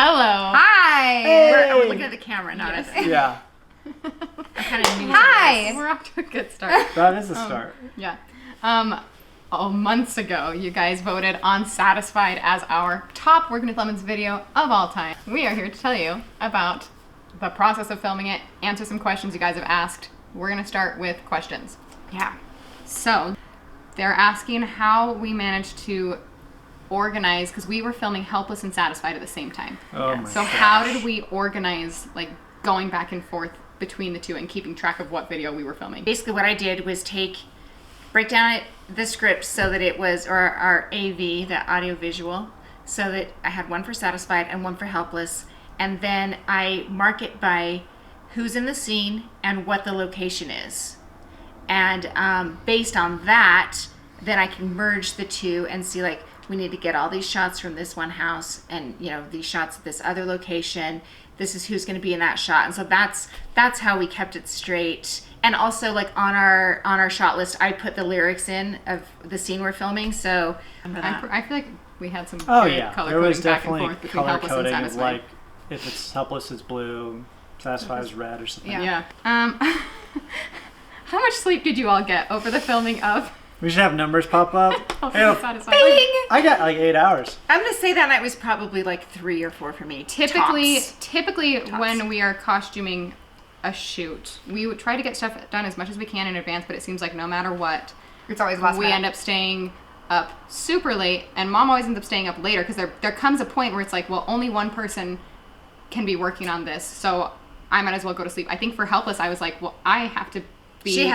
Hello. Hi. Hey. We're looking at the camera, not at the... Yeah, I'm kind of new to Hi. this. We're off to a good start. that is a start. Yeah. Months ago, you guys voted on Satisfied as our top Working with Lemons video of all time. We are here to tell you about the process of filming it, answer some questions you guys have asked. We're going to start with questions. Yeah. So, they're asking how we managed to organize, because we were filming Helpless and Satisfied at the same time. Oh my So gosh. how did we organize, like, going back and forth between the two and keeping track of what video we were filming? Basically what I did was break down the script so that it was, or our AV, the audio visual, so that I had one for Satisfied and one for Helpless. And then I mark it by who's in the scene and what the location is. And based on that, then I can merge the two and see, like, we need to get all these shots from this one house and, you know, these shots at this other location. This is who's going to be in that shot. And so that's how we kept it straight. And also, like, on our shot list, I put the lyrics in of the scene we're filming. So I feel like we had some Oh good yeah, color there was coding back and definitely forth between color Helpless and coding of, Satisfied. like, if it's Helpless it's blue, Satisfied is red or something. Yeah. How much sleep did you all get over the filming of We should have numbers pop up. Helpless Hey, and Satisfied? I got like 8 hours. I'm going to say that night was probably like 3 or 4 for me. Typically, Tops. when we are costuming a shoot, we would try to get stuff done as much as we can in advance, but it seems like no matter what, It's always last we minute. end up staying up super late, and Mom always ends up staying up later because there comes a point where it's like, well, only one person can be working on this, so I might as well go to sleep. I think for Helpless, I was like, well, I have to be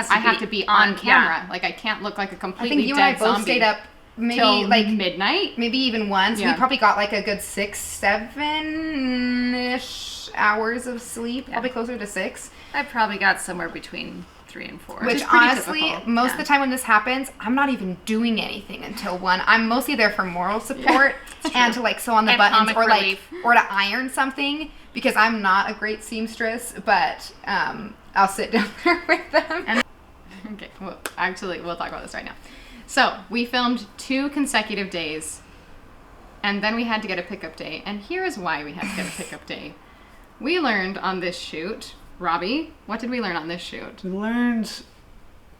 on camera. yeah. Like, I can't look like a I completely think you and I dead both zombie stayed up maybe till like midnight. maybe even once. Yeah. We probably got like a good 6-7-ish hours of sleep, probably closer to 6. I probably got somewhere between 3 and 4. Which is pretty honestly, typical. most of the time when this happens, I'm not even doing anything until 1. I'm mostly there for moral support and to like sew on the And buttons comic or relief. or to iron something because I'm not a great seamstress, but I'll sit down there with them. Okay, well, actually, we'll talk about this right now. So, we filmed 2 consecutive days, and then we had to get a pickup day. And here is why we had to get a pickup day. We learned on this shoot, Robbie, what did we learn on this shoot? We learned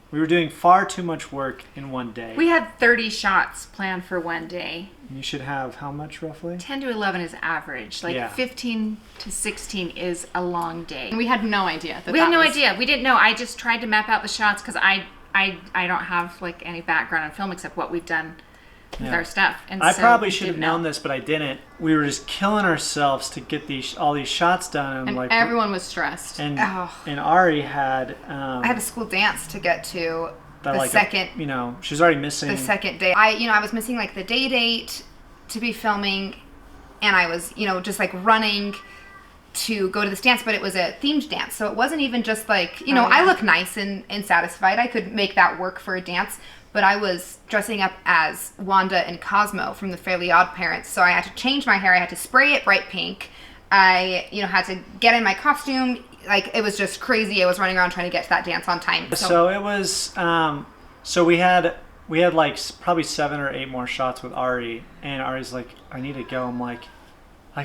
we were doing far too much work in one day. We had 30 shots planned for one day. You should have how much roughly? 10 to 11 is average. Like Yeah. 15 to 16 is a long day. And we had no idea that We had that no was- idea. We didn't know. I just tried to map out the shots because I don't have like any background on film except what we've done with our stuff. And I so probably we should have didn't know. known this, but I didn't. We were just killing ourselves to get all these shots done, And like everyone was stressed. and Oh. and Ari had I had a school dance to get to that, the like, second you know, she's already missing. the second day. I was missing like the date to be filming, and I was, just like running to go to this dance, but it was a themed dance. So it wasn't even just like, I look nice and Satisfied. I could make that work for a dance, but I was dressing up as Wanda and Cosmo from the Fairly Odd Parents. So I had to change my hair. I had to spray it bright pink. I, had to get in my costume. Like, it was just crazy. I was running around trying to get to that dance on time. So it was so we had like probably 7 or 8 more shots with Ari, and Ari's like, I need to go. I'm like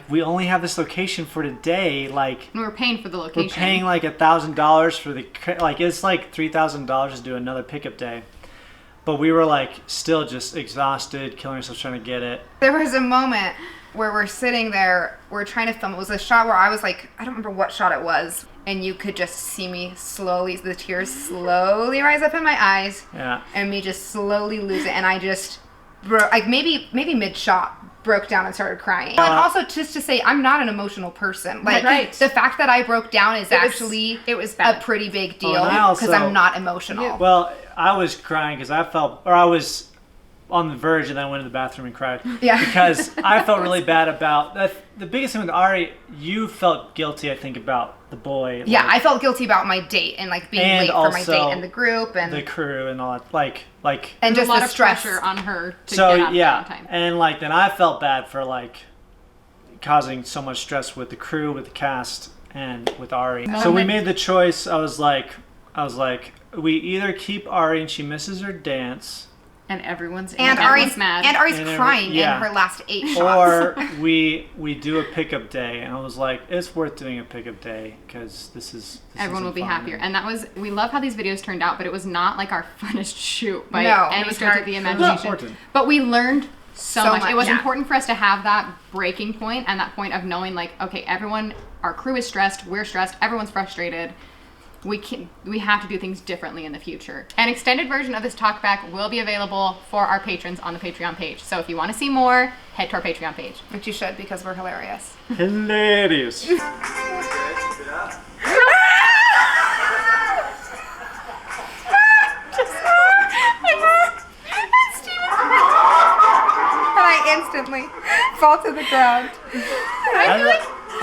we only have this location for today. Like, And we were paying for the location. we're paying like $1,000 for the, like, it's like $3,000 to do another pickup day. But we were like still just exhausted, killing ourselves trying to get it. There was a moment where we're sitting there, we're trying to film. It was a shot where I was like, I don't remember what shot it was. And you could just see me slowly, the tears slowly rise up in my eyes. Yeah. And me just slowly lose it. And I just, like maybe mid-shot, broke down and started crying. And also just to say, I'm not an emotional person. Like, Right. the fact that I broke down is actually it was a bad. pretty big deal and I because also- I'm not emotional. Well, I was crying because I was on the verge, and then I went to the bathroom and cried. Yeah. Because I felt really bad about that. The biggest thing with Ari, you felt guilty, I think, about the boy. Yeah, like, I felt guilty about my date and like being And late for my also date and the group and the crew and all that. Like. and There's just a lot the of stress. pressure on her to So get out yeah, on time. and like then I felt bad for like causing so much stress with the crew, with the cast, and with Ari. So we made the choice. I was like, we either keep Ari and she misses her dance, And everyone's And everyone's Ari's mad. And Ari's And crying yeah. in her last 8 shots. Or we do a pickup day, and I was like, it's worth doing a pickup day because this Everyone will isn't be fun. happier. And that was, we love how these videos turned out, but it was not like our funnest shoot by No. any It was stretch of hard. the It was imagination. important. But we learned so much. It was yeah. important for us to have that breaking point and that point of knowing, like, okay, everyone, our crew is stressed, we're stressed, everyone's frustrated. We have to do things differently in the future. An extended version of this talkback will be available for our patrons on the Patreon page. So if you want to see more, head to our Patreon page. Which you should, because we're hilarious. Hilarious. And I instantly fall to the ground.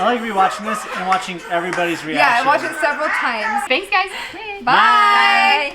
I like rewatching this and watching everybody's reaction. Yeah, I watched it several times. Thanks, guys. Bye.